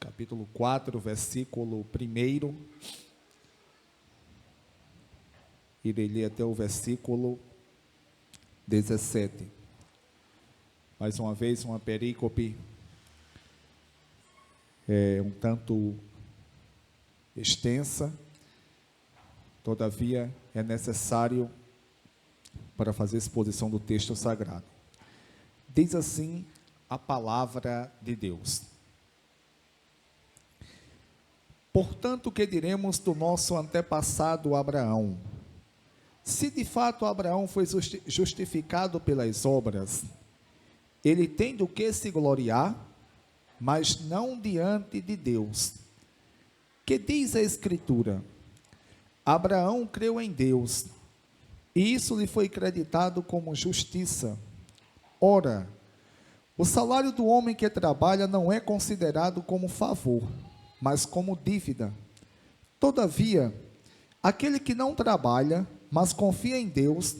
capítulo 4, versículo 1, irei ler até o versículo 17. Mais uma vez, uma perícope um tanto extensa, todavia é necessário para fazer exposição do texto sagrado. Diz assim a palavra de Deus: portanto, que diremos do nosso antepassado Abraão? Se de fato Abraão foi justificado pelas obras, ele tem do que se gloriar, mas não diante de Deus. Que diz a Escritura? Abraão creu em Deus, e isso lhe foi creditado como justiça. Ora, o salário do homem que trabalha não é considerado como favor, mas como dívida. Todavia, aquele que não trabalha, mas confia em Deus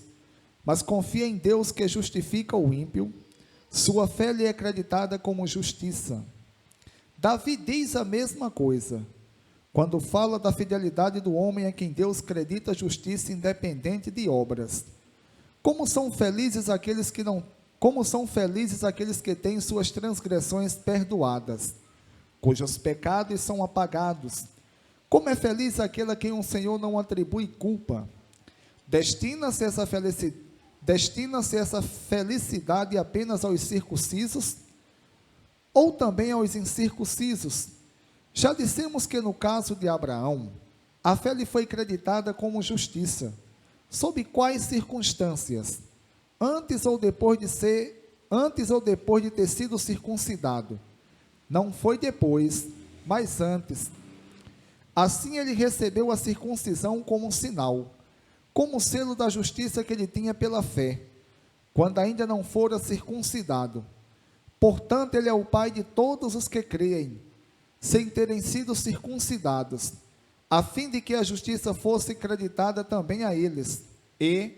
que justifica o ímpio, sua fé lhe é acreditada como justiça. Davi diz a mesma coisa, quando fala da fidelidade do homem a quem Deus acredita justiça independente de obras. Como são felizes aqueles que têm suas transgressões perdoadas, cujos pecados são apagados. Como é feliz aquele a quem o Senhor não atribui culpa. Destina-se essa felicidade apenas aos circuncisos, ou também aos incircuncisos? Já dissemos que no caso de Abraão, a fé lhe foi creditada como justiça. Sob quais circunstâncias? Antes ou depois de ter sido circuncidado? Não foi depois, mas antes. Assim ele recebeu a circuncisão como um sinal, como selo da justiça que ele tinha pela fé, quando ainda não fora circuncidado. Portanto, ele é o pai de todos os que creem, sem terem sido circuncidados, a fim de que a justiça fosse creditada também a eles. E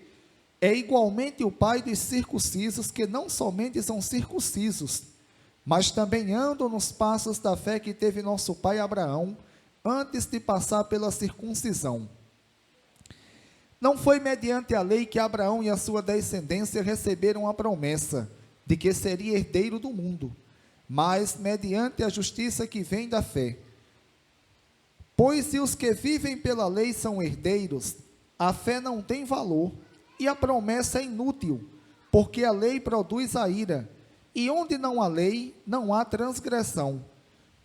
é igualmente o pai dos circuncisos, que não somente são circuncisos, mas também andam nos passos da fé que teve nosso pai Abraão, antes de passar pela circuncisão. Não foi mediante a lei que Abraão e a sua descendência receberam a promessa de que seria herdeiro do mundo, mas mediante a justiça que vem da fé. Pois se os que vivem pela lei são herdeiros, a fé não tem valor, e a promessa é inútil, porque a lei produz a ira, e onde não há lei, não há transgressão.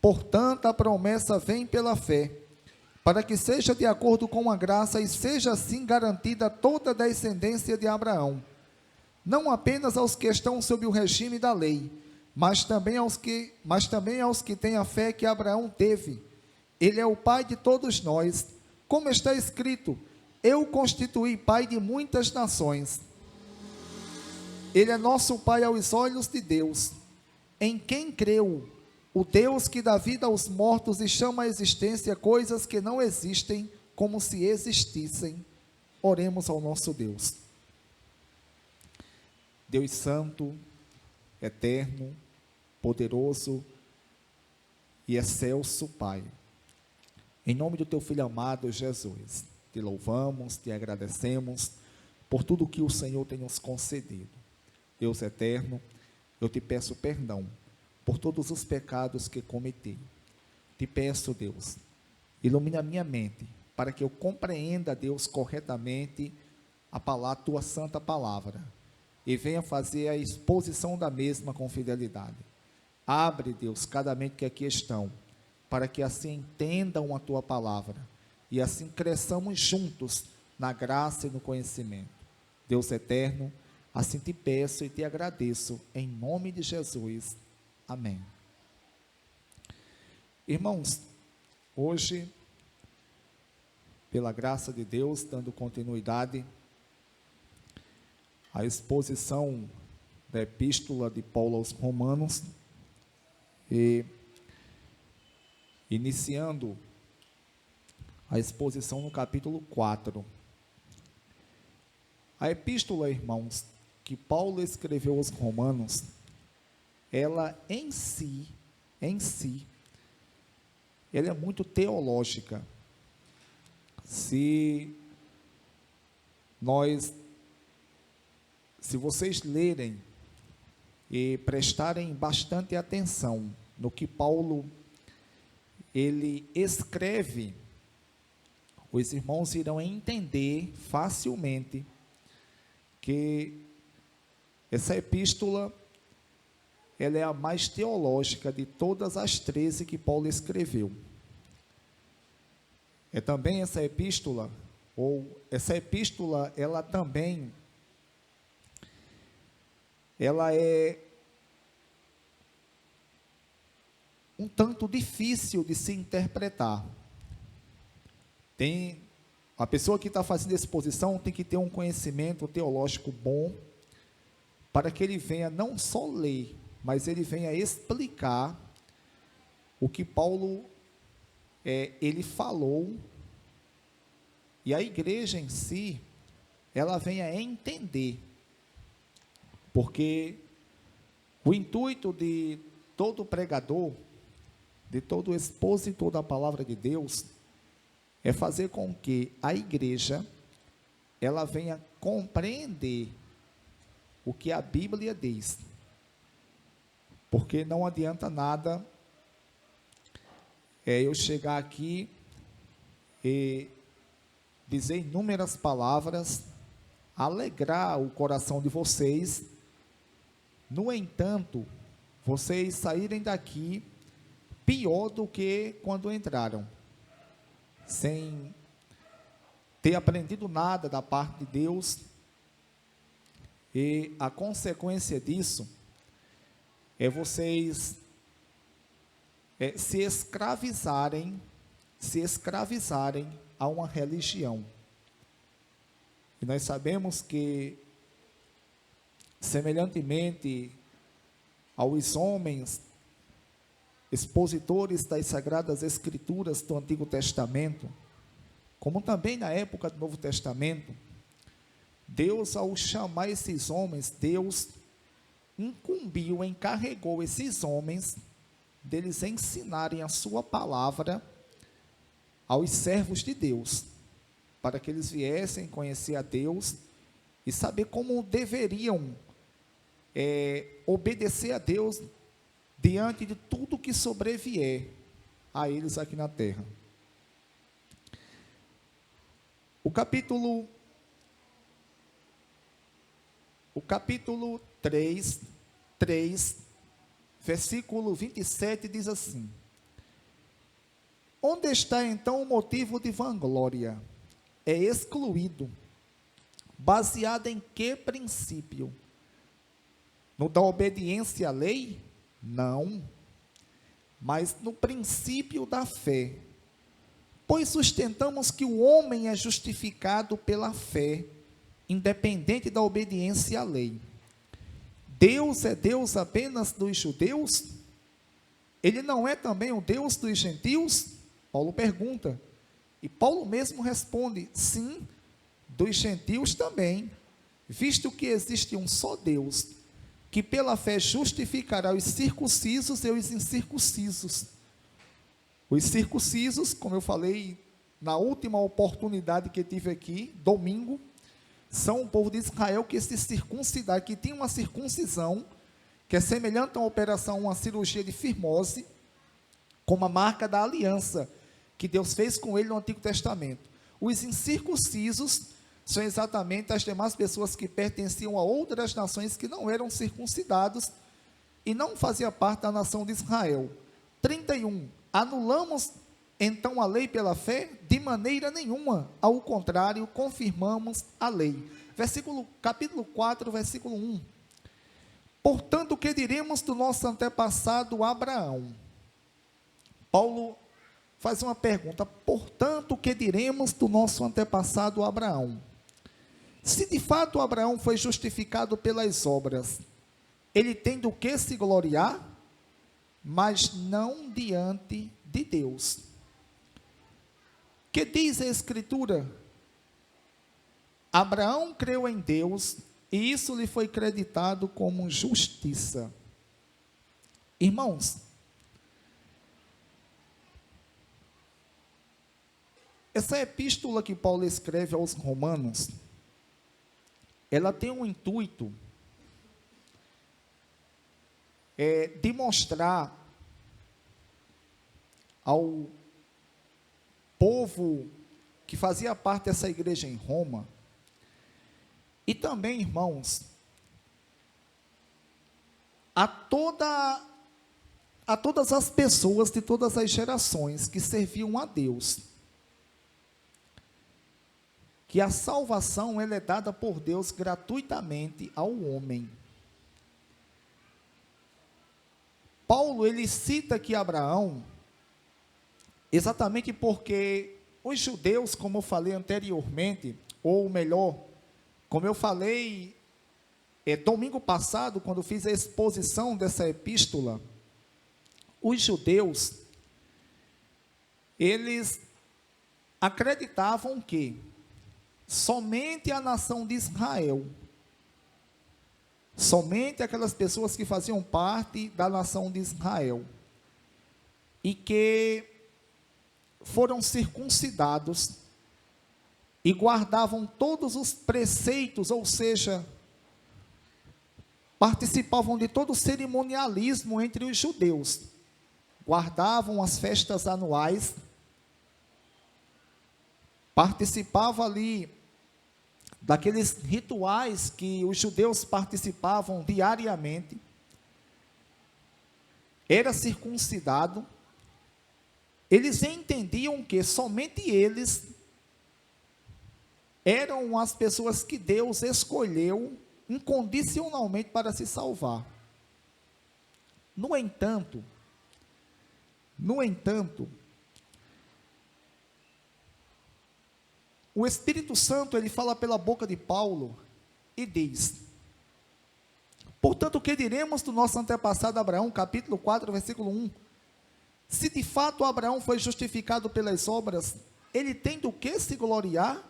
Portanto, a promessa vem pela fé, para que seja de acordo com a graça e seja assim garantida toda a descendência de Abraão, não apenas aos que estão sob o regime da lei, mas também aos que têm a fé que Abraão teve. Ele é o pai de todos nós, como está escrito: eu constituí pai de muitas nações. Ele é nosso pai aos olhos de Deus, em quem creu o Deus que dá vida aos mortos e chama à existência coisas que não existem, como se existissem. Oremos ao nosso Deus. Deus santo, eterno, poderoso e excelso Pai, em nome do teu Filho amado Jesus, te louvamos, te agradecemos por tudo que o Senhor tem nos concedido. Deus eterno, eu te peço perdão por todos os pecados que cometi. Te peço, Deus, ilumina a minha mente, para que eu compreenda, Deus, corretamente a tua santa palavra, e venha fazer a exposição da mesma com fidelidade. Abre, Deus, cada mente que aqui estão, para que assim entendam a tua palavra, e assim cresçamos juntos na graça e no conhecimento. Deus eterno, assim te peço e te agradeço, em nome de Jesus. Amém. Irmãos, hoje, pela graça de Deus, dando continuidade à exposição da epístola de Paulo aos Romanos, e iniciando a exposição no capítulo 4. A epístola, irmãos, que Paulo escreveu aos Romanos, ela em si, ela é muito teológica. Se vocês lerem e prestarem bastante atenção no que Paulo ele escreve, os irmãos irão entender facilmente que essa epístola ela é a mais teológica de todas as 13 que Paulo escreveu. É também essa epístola, ela também, ela é um tanto difícil de se interpretar. A pessoa que está fazendo exposição tem que ter um conhecimento teológico bom, para que ele venha não só ler, mas ele venha explicar o que Paulo ele falou, e a igreja em si, ela venha entender, porque o intuito de todo pregador, de todo expositor da palavra de Deus, é fazer com que a igreja, ela venha compreender o que a Bíblia diz, porque não adianta nada eu chegar aqui e dizer inúmeras palavras, alegrar o coração de vocês, no entanto, vocês saírem daqui pior do que quando entraram, sem ter aprendido nada da parte de Deus, e a consequência disso é vocês se escravizarem a uma religião. E nós sabemos que, semelhantemente aos homens expositores das Sagradas Escrituras do Antigo Testamento, como também na época do Novo Testamento, Deus, ao chamar esses homens, Deus encarregou esses homens deles ensinarem a sua palavra aos servos de Deus, para que eles viessem conhecer a Deus e saber como deveriam obedecer a Deus diante de tudo que sobrevier a eles aqui na terra. O capítulo 3, versículo 27 diz assim: onde está então o motivo de vanglória? É excluído. Baseado em que princípio? No da obediência à lei? Não, mas no princípio da fé. Pois sustentamos que o homem é justificado pela fé, independente da obediência à lei. Deus é Deus apenas dos judeus? Ele não é também o Deus dos gentios? Paulo pergunta. E Paulo mesmo responde: sim, dos gentios também, visto que existe um só Deus, que pela fé justificará os circuncisos e os incircuncisos. Os circuncisos, como eu falei na última oportunidade que tive aqui, domingo, são o povo de Israel que se circuncidaram, que tinha uma circuncisão, que é semelhante a uma operação, uma cirurgia de fimose, como a marca da aliança que Deus fez com ele no Antigo Testamento. Os incircuncisos são exatamente as demais pessoas que pertenciam a outras nações que não eram circuncidados e não faziam parte da nação de Israel. 31. Anulamos então a lei pela fé? De maneira nenhuma, ao contrário, confirmamos a lei. Capítulo 4, versículo 1. Portanto, o que diremos do nosso antepassado Abraão? Paulo faz uma pergunta: portanto, o que diremos do nosso antepassado Abraão? Se de fato Abraão foi justificado pelas obras, ele tem do que se gloriar, mas não diante de Deus. Que diz a Escritura? Abraão creu em Deus e isso lhe foi creditado como justiça. Irmãos, essa epístola que Paulo escreve aos Romanos, ela tem um intuito de mostrar ao povo que fazia parte dessa igreja em Roma, e também, irmãos, a todas as pessoas de todas as gerações que serviam a Deus, que a salvação ela é dada por Deus gratuitamente ao homem. Paulo, ele cita aqui Abraão, exatamente porque os judeus, como eu falei anteriormente, ou melhor, como eu falei domingo passado, quando fiz a exposição dessa epístola, os judeus, eles acreditavam que somente a nação de Israel, somente aquelas pessoas que faziam parte da nação de Israel, e que foram circuncidados, e guardavam todos os preceitos, ou seja, participavam de todo o cerimonialismo entre os judeus, guardavam as festas anuais, participavam ali daqueles rituais que os judeus participavam diariamente, era circuncidado. Eles entendiam que somente eles eram as pessoas que Deus escolheu incondicionalmente para se salvar. No entanto, o Espírito Santo, ele fala pela boca de Paulo e diz: portanto, o que diremos do nosso antepassado Abraão, capítulo 4, versículo 1? Se de fato Abraão foi justificado pelas obras, ele tem do que se gloriar,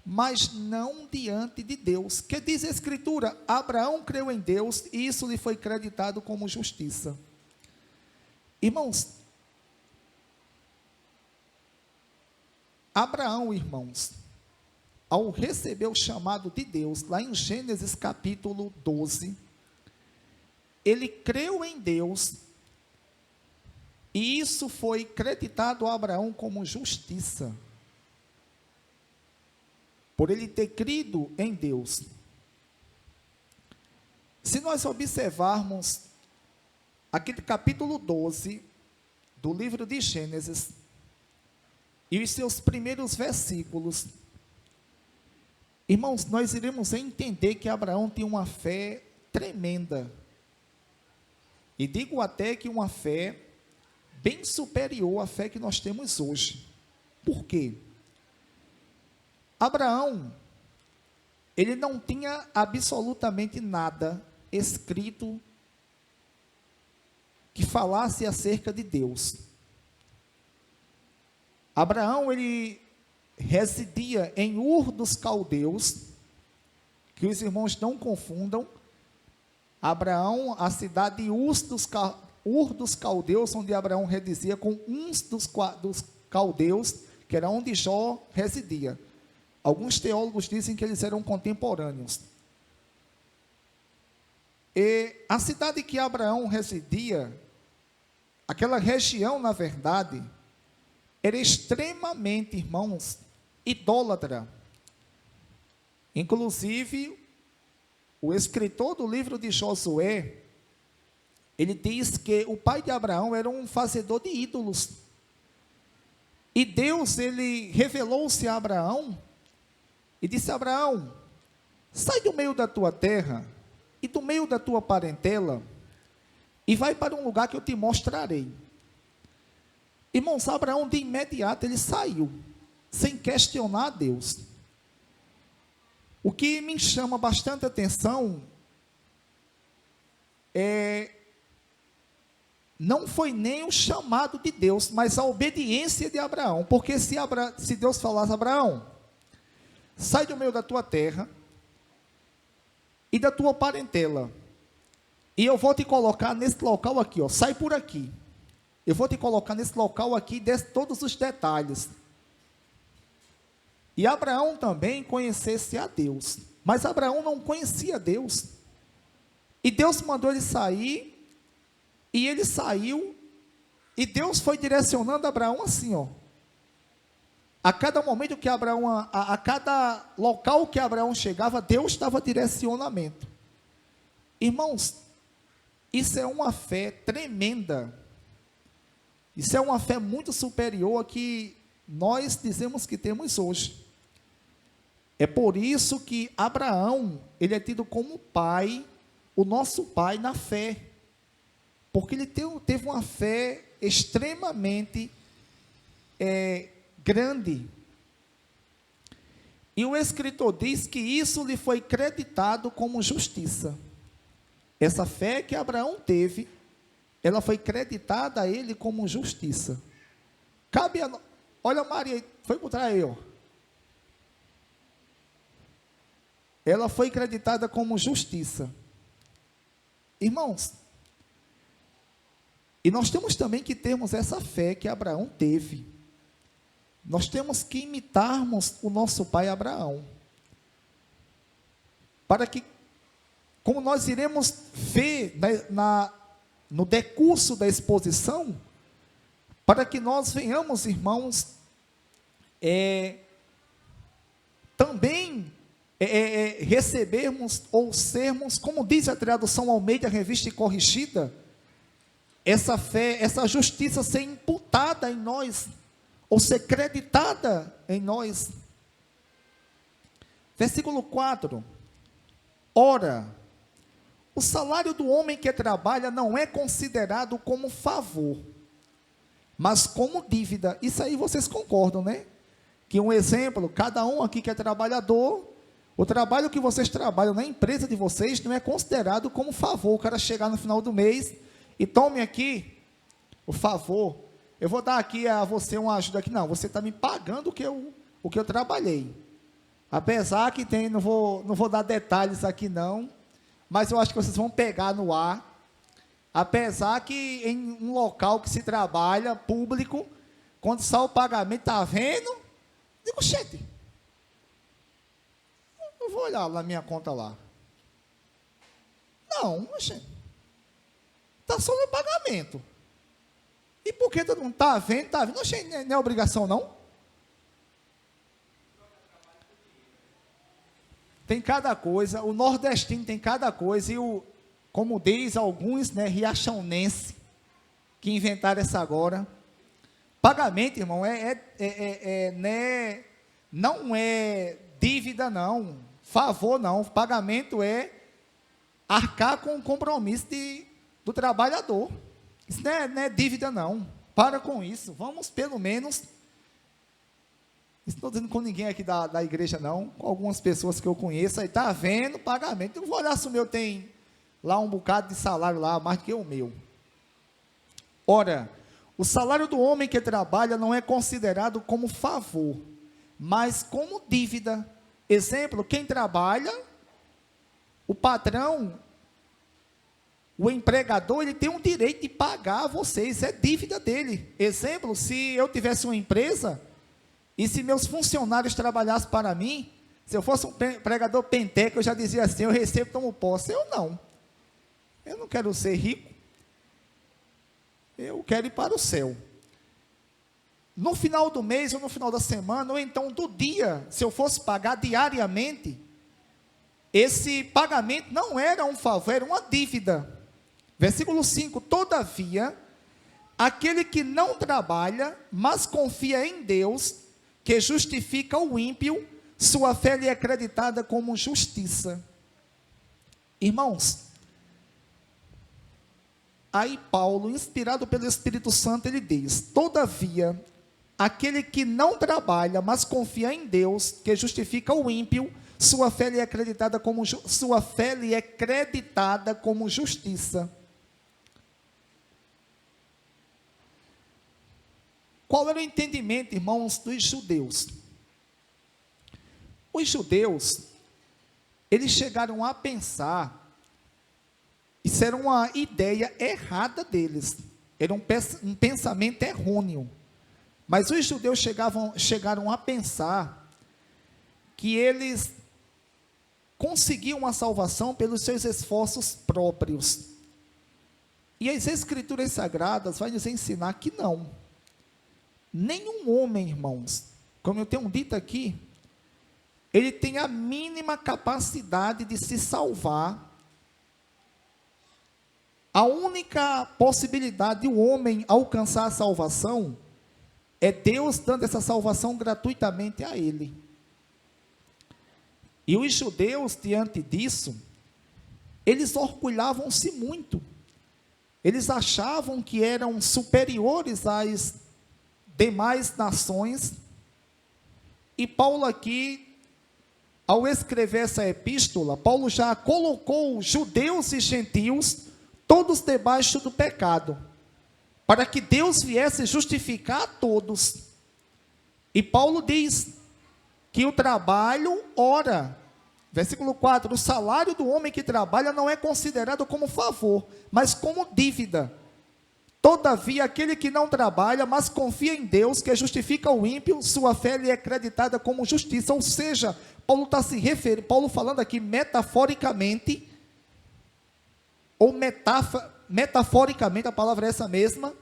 mas não diante de Deus. Que diz a Escritura: Abraão creu em Deus e isso lhe foi creditado como justiça. Irmãos, Abraão, irmãos, ao receber o chamado de Deus, lá em Gênesis capítulo 12, ele creu em Deus, e isso foi creditado a Abraão como justiça, por ele ter crido em Deus. Se nós observarmos aquele capítulo 12 do livro de Gênesis, e os seus primeiros versículos, irmãos, nós iremos entender que Abraão tinha uma fé tremenda, e digo até que uma fé bem superior à fé que nós temos hoje. Por quê? Abraão, ele não tinha absolutamente nada escrito que falasse acerca de Deus. Abraão, ele residia em Ur dos Caldeus, que os irmãos não confundam. Abraão, a cidade de Ur dos Caldeus, onde Abraão residia com uns dos caldeus, que era onde Jó residia. Alguns teólogos dizem que eles eram contemporâneos. E a cidade que Abraão residia, aquela região, na verdade, era extremamente, irmãos, idólatra. Inclusive, o escritor do livro de Josué, ele diz que o pai de Abraão era um fazedor de ídolos. E Deus, ele revelou-se a Abraão e disse: Abraão, sai do meio da tua terra e do meio da tua parentela e vai para um lugar que eu te mostrarei. Irmãos, Abraão de imediato ele saiu, sem questionar a Deus. O que me chama bastante atenção não foi nem o chamado de Deus, mas a obediência de Abraão. Porque se Deus falasse: Abraão, sai do meio da tua terra e da tua parentela, e eu vou te colocar nesse local aqui, ó, sai por aqui. Eu vou te colocar nesse local aqui, todos os detalhes. e Abraão também conhecesse a Deus. Mas Abraão não conhecia Deus. E Deus mandou ele sair, e ele saiu, e Deus foi direcionando Abraão assim, ó. A cada momento que Abraão, a cada local que Abraão chegava, Deus estava direcionamento. Irmãos, isso é uma fé tremenda. Isso é uma fé muito superior a que nós dizemos que temos hoje. É por isso que Abraão, ele é tido como pai, o nosso pai na fé. Porque ele teve uma fé extremamente grande. E o escritor diz que isso lhe foi creditado como justiça. Essa fé que Abraão teve, ela foi creditada a ele como justiça. Cabe a... Olha Maria, foi por trás aí, ó. Ela foi creditada como justiça. Irmãos, e nós temos também que termos essa fé que Abraão teve. Nós temos que imitarmos o nosso pai Abraão. Para que, como nós iremos ver no decurso da exposição, para que nós venhamos, irmãos, também recebermos ou sermos, como diz a tradução Almeida, Revista e Corrigida, essa fé, essa justiça ser imputada em nós, ou ser creditada em nós. Versículo 4. Ora, o salário do homem que trabalha não é considerado como favor, mas como dívida. Isso aí vocês concordam, né? Que um exemplo, cada um aqui que é trabalhador, o trabalho que vocês trabalham na empresa de vocês não é considerado como favor. O cara chegar no final do mês e tome aqui o favor. Eu vou dar aqui a você uma ajuda aqui. Não, você está me pagando o que eu trabalhei. Apesar que tem, não vou dar detalhes aqui não, mas eu acho que vocês vão pegar no ar. Apesar que em um local que se trabalha, público, quando sai o pagamento, está vendo? Digo, gente, eu vou olhar na minha conta lá. Não, gente, está só no pagamento. E por que todo mundo está vendo? Está vendo? Não é obrigação não? Tem cada coisa, o nordestino tem cada coisa, e como diz alguns, né, riachonense, que inventaram essa agora, pagamento, irmão, né, não é dívida não, favor não, pagamento é arcar com o compromisso do trabalhador, isso não é dívida não, para com isso, vamos pelo menos... Não estou dizendo com ninguém aqui da igreja, não. Com algumas pessoas que eu conheço, aí está vendo pagamento. Eu vou olhar se o meu tem lá um bocado de salário lá, mais do que o meu. Ora, o salário do homem que trabalha não é considerado como favor, mas como dívida. Exemplo, quem trabalha, o patrão, o empregador, ele tem um direito de pagar a vocês, é dívida dele. Exemplo, se eu tivesse uma empresa... E se meus funcionários trabalhassem para mim, se eu fosse um pregador penteca, eu já dizia assim, eu recebo, tomo posse. Eu não quero ser rico, eu quero ir para o céu. No final do mês, ou no final da semana, ou então do dia, se eu fosse pagar diariamente, esse pagamento não era um favor, era uma dívida. Versículo 5, todavia, aquele que não trabalha, mas confia em Deus, que justifica o ímpio, sua fé lhe é acreditada como justiça. Irmãos, aí Paulo, inspirado pelo Espírito Santo, ele diz, todavia, aquele que não trabalha, mas confia em Deus, que justifica o ímpio, sua fé lhe é acreditada como justiça. Qual era o entendimento, irmãos, dos judeus? Os judeus, eles chegaram a pensar, isso era uma ideia errada deles, era um pensamento errôneo, mas os judeus chegaram a pensar que eles conseguiam a salvação pelos seus esforços próprios. E as Escrituras Sagradas vão nos ensinar que não. Nenhum homem, irmãos, como eu tenho dito aqui, ele tem a mínima capacidade de se salvar. A única possibilidade de o homem alcançar a salvação é Deus dando essa salvação gratuitamente a ele. E os judeus, diante disso, eles orgulhavam-se muito. Eles achavam que eram superiores às demais nações. E Paulo aqui, ao escrever essa epístola, Paulo já colocou judeus e gentios todos debaixo do pecado, para que Deus viesse justificar a todos. E Paulo diz que o trabalho, ora, versículo 4, o salário do homem que trabalha não é considerado como favor, mas como dívida. Todavia, aquele que não trabalha, mas confia em Deus, que justifica o ímpio, sua fé lhe é acreditada como justiça. Ou seja, Paulo está se referindo, Paulo falando aqui metaforicamente, ou metaforicamente, a palavra é essa mesma.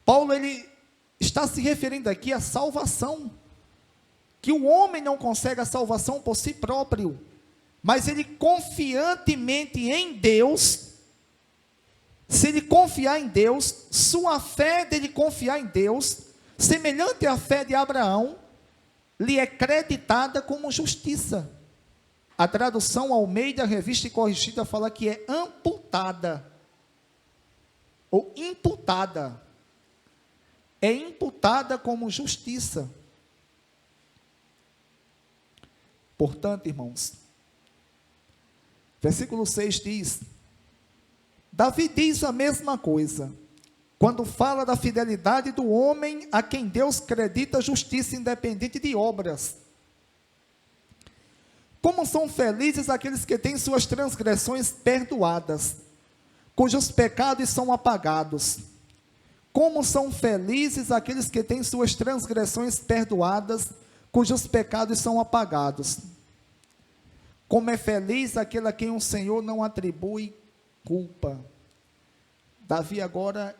Paulo, ele está se referindo aqui à salvação, que o homem não consegue a salvação por si próprio, mas ele confiantemente em Deus, se ele confiar em Deus, sua fé dele confiar em Deus, semelhante à fé de Abraão, lhe é creditada como justiça. A tradução Almeida, Revista e Corrigida, fala que é amputada, ou imputada, é imputada como justiça. Portanto, irmãos, versículo 6 diz, Davi diz a mesma coisa, quando fala da fidelidade do homem a quem Deus acredita justiça independente de obras. Como são felizes aqueles que têm suas transgressões perdoadas, cujos pecados são apagados. Como são felizes aqueles que têm suas transgressões perdoadas, cujos pecados são apagados. Como é feliz aquele a quem o Senhor não atribui culpa. Davi agora,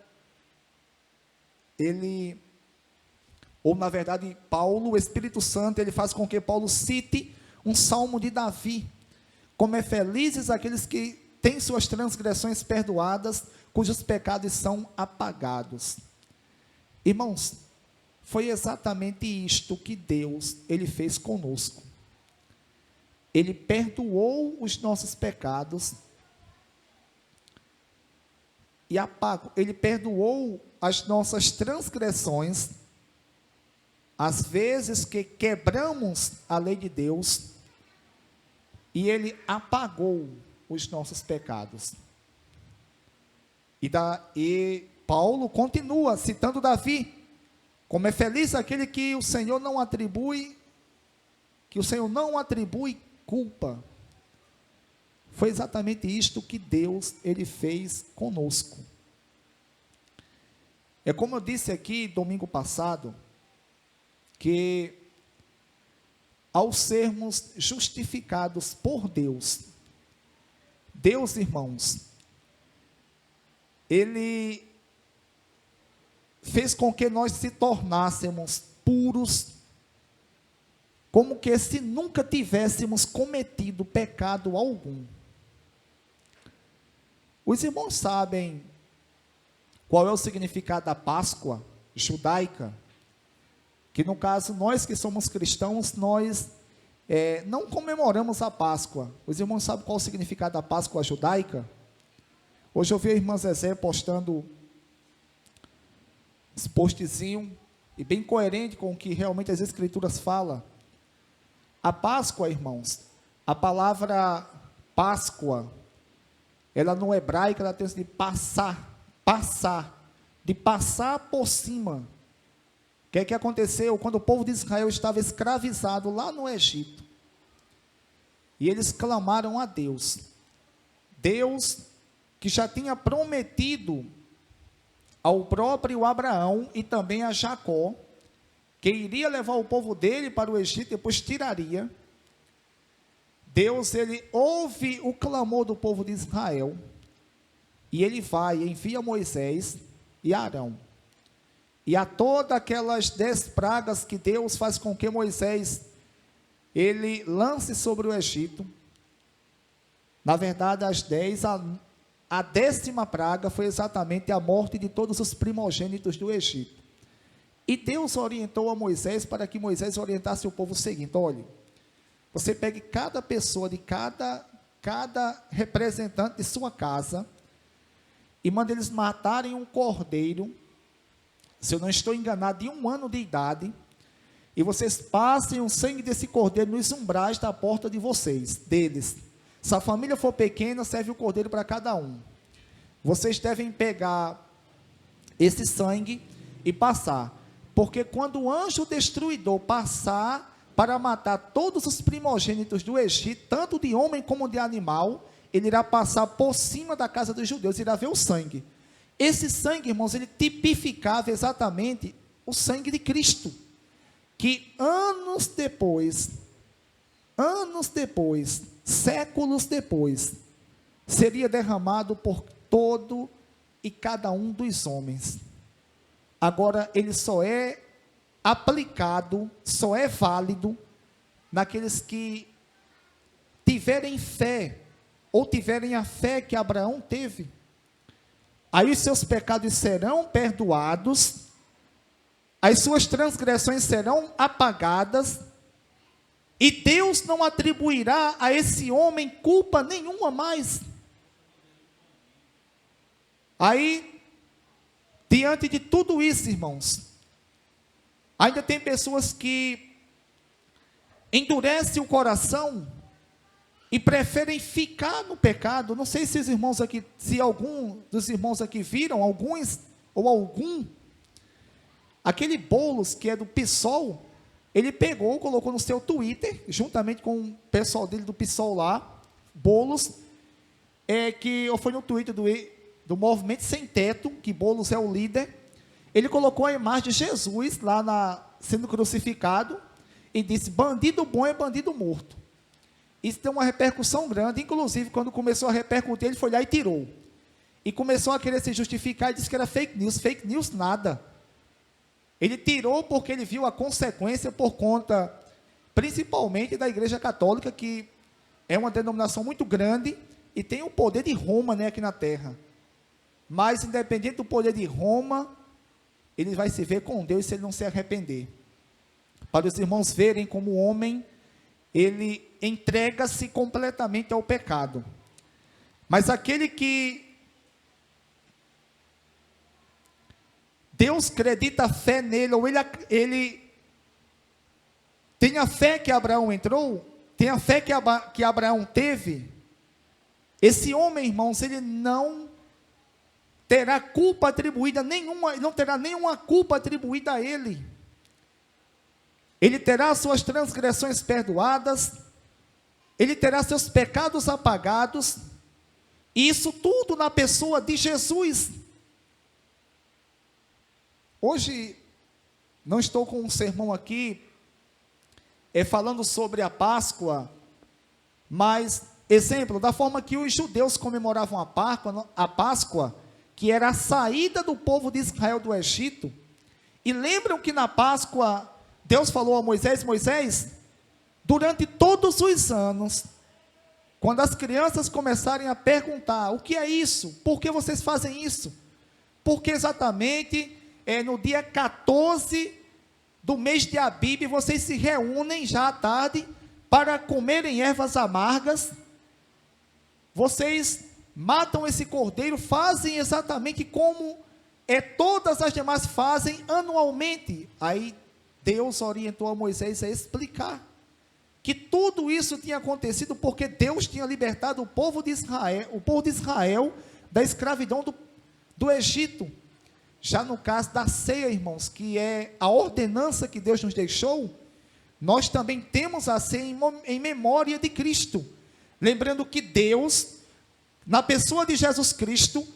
ou na verdade Paulo, o Espírito Santo, ele faz com que Paulo cite um salmo de Davi. Como é felizes aqueles que têm suas transgressões perdoadas, cujos pecados são apagados. Irmãos, foi exatamente isto que Deus, ele fez conosco. Ele perdoou os nossos pecados e apagou, ele perdoou as nossas transgressões, as vezes que quebramos a lei de Deus, e ele apagou os nossos pecados. E Paulo continua citando Davi, como é feliz aquele que o Senhor não atribui culpa. Foi exatamente isto que Deus, ele fez conosco. É como eu disse aqui domingo passado, que ao sermos justificados por Deus, Deus, irmãos, ele fez com que nós se tornássemos puros, como que se nunca tivéssemos cometido pecado algum. Os irmãos sabem qual é o significado da Páscoa judaica? Que no caso, nós que somos cristãos, nós não comemoramos a Páscoa. Os irmãos sabem qual é o significado da Páscoa judaica? Hoje eu vi a irmã Zezé postando esse postzinho, e bem coerente com o que realmente as Escrituras falam. A Páscoa, irmãos, a palavra Páscoa, ela no hebraico, ela tem de de passar por cima. O que é que aconteceu? Quando o povo de Israel estava escravizado lá no Egito, e eles clamaram a Deus, Deus que já tinha prometido ao próprio Abraão e também a Jacó, que iria levar o povo dele para o Egito, depois tiraria, Deus, ele ouve o clamor do povo de Israel, e ele vai, envia Moisés e Arão, e a todas aquelas 10 pragas que Deus faz com que Moisés, ele lance sobre o Egito. Na verdade, as 10, a 10ª praga foi exatamente a morte de todos os primogênitos do Egito. E Deus orientou a Moisés para que Moisés orientasse o povo o seguinte: olha, você pegue cada pessoa de cada representante de sua casa e manda eles matarem um cordeiro, se eu não estou enganado, de 1 ano de idade, e vocês passem o sangue desse cordeiro nos umbrais da porta de vocês, deles. Se a família for pequena, serve o cordeiro para cada um. Vocês devem pegar esse sangue e passar, porque quando o anjo destruidor passar para matar todos os primogênitos do Egito, tanto de homem como de animal, ele irá passar por cima da casa dos judeus, irá ver o sangue. Esse sangue, irmãos, ele tipificava exatamente o sangue de Cristo, que anos depois, séculos depois, seria derramado por todo e cada um dos homens. Agora, ele só é aplicado, só é válido naqueles que tiverem fé, ou tiverem a fé que Abraão teve. Aí os seus pecados serão perdoados, as suas transgressões serão apagadas, e Deus não atribuirá a esse homem culpa nenhuma mais. Aí, diante de tudo isso, irmãos, ainda tem pessoas que endurecem o coração e preferem ficar no pecado. Não sei se os irmãos aqui, se algum dos irmãos aqui viram, alguns ou algum, aquele Boulos que é do PSOL, ele pegou, colocou no seu Twitter, juntamente com o pessoal dele do PSOL lá, Boulos, que foi no Twitter do Movimento Sem Teto, que Boulos é o líder. Ele colocou a imagem de Jesus lá sendo crucificado e disse: bandido bom é bandido morto. Isso tem uma repercussão grande, inclusive quando começou a repercutir, ele foi lá e tirou. E começou a querer se justificar e disse que era fake news nada. Ele tirou porque ele viu a consequência por conta, principalmente da Igreja Católica, que é uma denominação muito grande e tem o poder de Roma, né, aqui na terra. Mas independente do poder de Roma, ele vai se ver com Deus se ele não se arrepender. Para os irmãos verem como o homem, ele entrega-se completamente ao pecado. Mas aquele que Deus acredita a fé nele, ou ele tem a fé que Abraão entrou, tem a fé que Abraão teve, esse homem, irmãos, ele não terá culpa atribuída nenhuma, não terá nenhuma culpa atribuída a ele. Ele terá suas transgressões perdoadas, ele terá seus pecados apagados, e isso tudo na pessoa de Jesus. Hoje, não estou com um sermão aqui, falando sobre a Páscoa, mas, exemplo, da forma que os judeus comemoravam a Páscoa, que era a saída do povo de Israel do Egito, e lembram que na Páscoa, Deus falou a Moisés: Moisés, durante todos os anos, quando as crianças começarem a perguntar, o que é isso? Por que vocês fazem isso? Porque exatamente no dia 14 do mês de Abib, vocês se reúnem já à tarde para comerem ervas amargas, vocês matam esse cordeiro, fazem exatamente como todas as demais fazem anualmente. Aí Deus orientou a Moisés a explicar que tudo isso tinha acontecido porque Deus tinha libertado o povo de Israel da escravidão do Egito. Já no caso da ceia, irmãos, que é a ordenança que Deus nos deixou, nós também temos a ceia em memória de Cristo, lembrando que Deus, na pessoa de Jesus Cristo,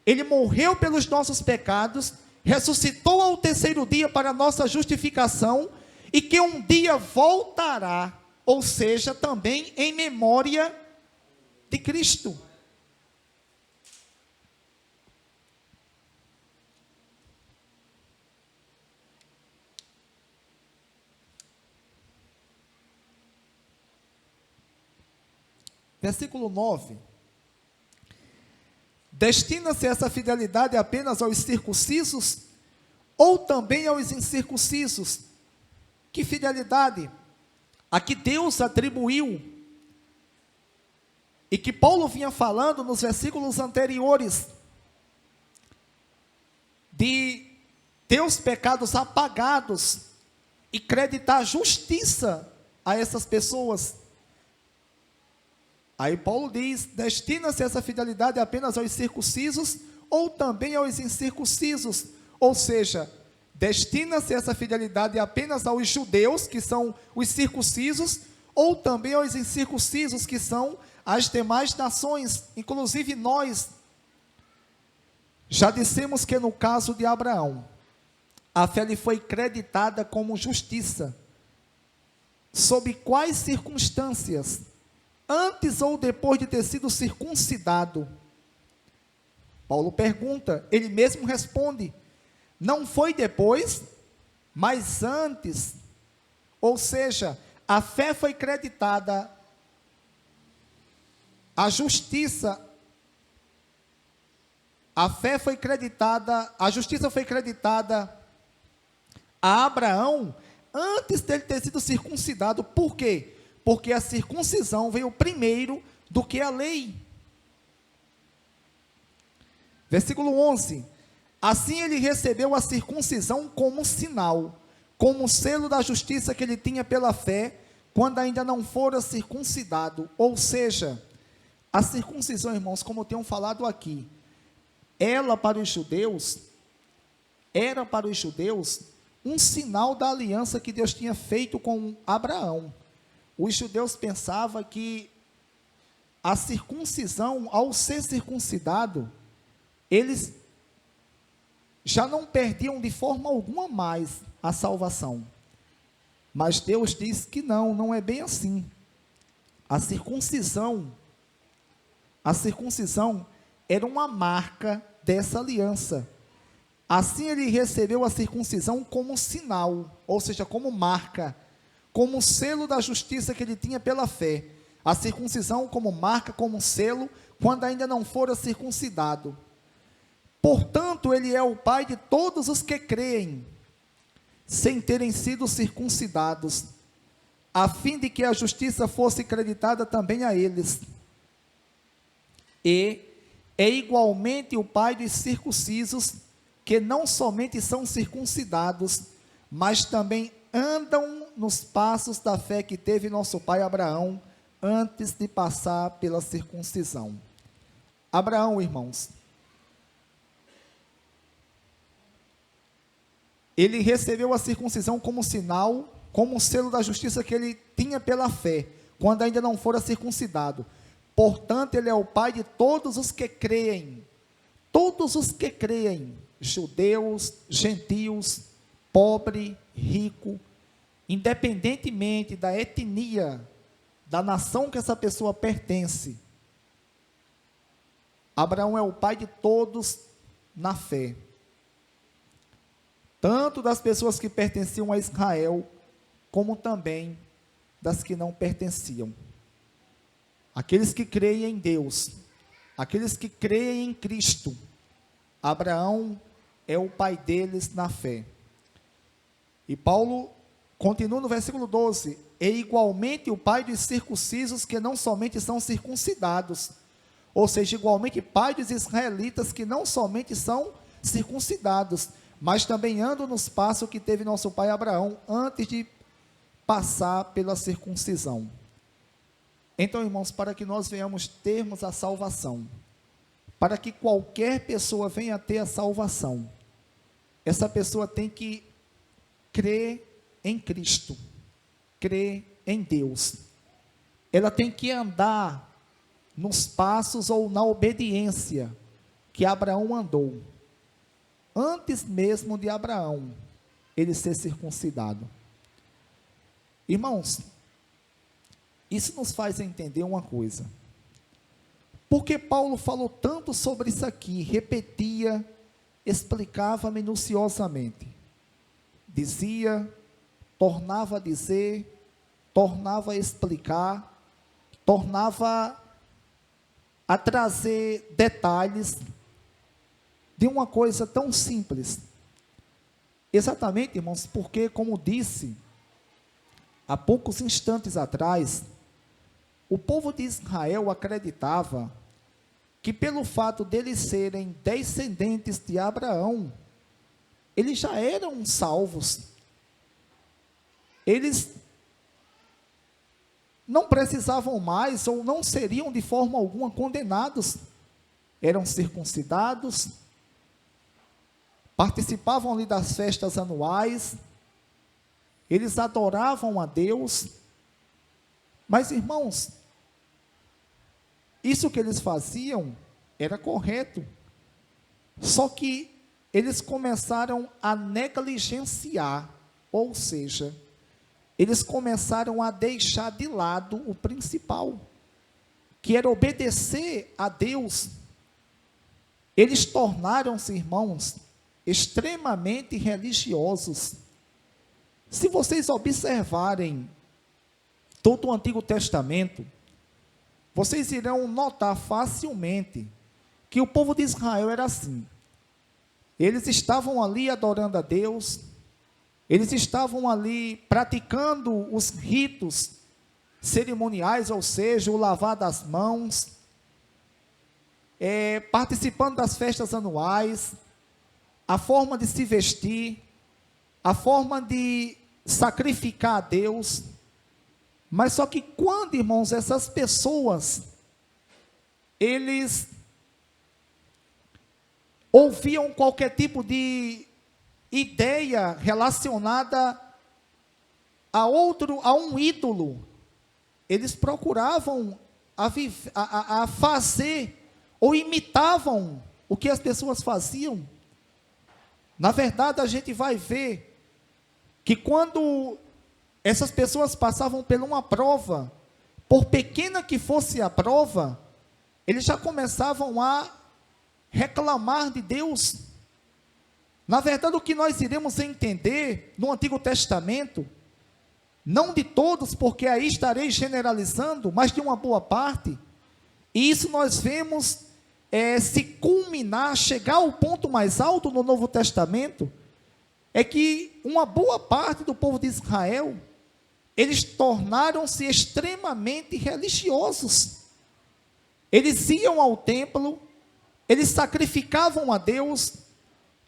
ele morreu pelos nossos pecados, ressuscitou ao terceiro dia para a nossa justificação e que um dia voltará, ou seja, também em memória de Cristo. Versículo 9. Destina-se essa fidelidade apenas aos circuncisos ou também aos incircuncisos? Que fidelidade a que Deus atribuiu e que Paulo vinha falando nos versículos anteriores, de ter os pecados apagados e creditar justiça a essas pessoas. Aí Paulo diz: destina-se essa fidelidade apenas aos circuncisos ou também aos incircuncisos? Ou seja, destina-se essa fidelidade apenas aos judeus, que são os circuncisos, ou também aos incircuncisos, que são as demais nações, inclusive nós. Já dissemos que no caso de Abraão, a fé lhe foi creditada como justiça. Sob quais circunstâncias? Antes ou depois de ter sido circuncidado? Paulo pergunta, ele mesmo responde: não foi depois, mas antes. Ou seja, a fé foi creditada, a justiça, a fé foi creditada, a justiça foi creditada a Abraão antes dele ter sido circuncidado. Por quê? Porque a circuncisão veio primeiro do que a lei. Versículo 11. Assim ele recebeu a circuncisão como sinal, como selo da justiça que ele tinha pela fé, quando ainda não fora circuncidado. Ou seja, a circuncisão, irmãos, como eu tenho falado aqui, ela para os judeus, era para os judeus um sinal da aliança que Deus tinha feito com Abraão. Os judeus pensavam que a circuncisão, ao ser circuncidado, eles já não perdiam de forma alguma mais a salvação. Mas Deus diz que não é bem assim. A circuncisão era uma marca dessa aliança. Assim ele recebeu a circuncisão como sinal, ou seja, como marca, como selo da justiça que ele tinha pela fé. A circuncisão como marca, como selo, quando ainda não fora circuncidado. Portanto, ele é o pai de todos os que creem, sem terem sido circuncidados, a fim de que a justiça fosse creditada também a eles. E é igualmente o pai dos circuncisos, que não somente são circuncidados, mas também andam nos passos da fé que teve nosso pai Abraão, antes de passar pela circuncisão. Abraão, irmãos, ele recebeu a circuncisão como sinal, como selo da justiça que ele tinha pela fé, quando ainda não fora circuncidado. Portanto, ele é o pai de todos os que creem, judeus, gentios, pobre, rico, independentemente da etnia, da nação que essa pessoa pertence. Abraão é o pai de todos na fé, tanto das pessoas que pertenciam a Israel, como também das que não pertenciam. Aqueles que creem em Deus, aqueles que creem em Cristo, Abraão é o pai deles na fé. E Paulo continua no versículo 12: é igualmente o pai dos circuncisos, que não somente são circuncidados, ou seja, igualmente pai dos israelitas, que não somente são circuncidados, mas também andam nos passos que teve nosso pai Abraão, antes de passar pela circuncisão. Então, irmãos, para que nós venhamos termos a salvação, para que qualquer pessoa venha a ter a salvação, essa pessoa tem que crer em Cristo, crer em Deus. Ela tem que andar nos passos ou na obediência que Abraão andou. antes mesmo de Abraão, ele ser circuncidado. Irmãos, isso nos faz entender uma coisa. Porque Paulo falou tanto sobre isso aqui, repetia, explicava minuciosamente. Dizia, tornava a dizer, tornava a explicar, tornava a trazer detalhes de uma coisa tão simples. Exatamente, irmãos, porque, como disse há poucos instantes atrás, o povo de Israel acreditava que pelo fato deles serem descendentes de Abraão, eles já eram salvos. Eles não precisavam mais ou não seriam de forma alguma condenados. Eram circuncidados, participavam ali das festas anuais, eles adoravam a Deus. Mas, irmãos, isso que eles faziam era correto. Só que eles começaram a negligenciar, ou seja, eles começaram a deixar de lado o principal, que era obedecer a Deus. Eles tornaram-se, irmãos, extremamente religiosos. Se vocês observarem todo o Antigo Testamento, vocês irão notar facilmente que o povo de Israel era assim. Eles estavam ali adorando a Deus, eles estavam ali praticando os ritos cerimoniais, ou seja, o lavar das mãos, participando das festas anuais, a forma de se vestir, a forma de sacrificar a Deus. Mas só que quando, irmãos, essas pessoas, eles ouviam qualquer tipo de ideia relacionada a um ídolo, eles procuravam a fazer ou imitavam o que as pessoas faziam. Na verdade, a gente vai ver que quando essas pessoas passavam por uma prova, por pequena que fosse a prova, eles já começavam a reclamar de Deus. Na verdade, o que nós iremos entender no Antigo Testamento, não de todos, porque aí estarei generalizando, mas de uma boa parte, e isso nós vemos se culminar, chegar ao ponto mais alto no Novo Testamento, é que uma boa parte do povo de Israel, eles tornaram-se extremamente religiosos. Eles iam ao templo, eles sacrificavam a Deus,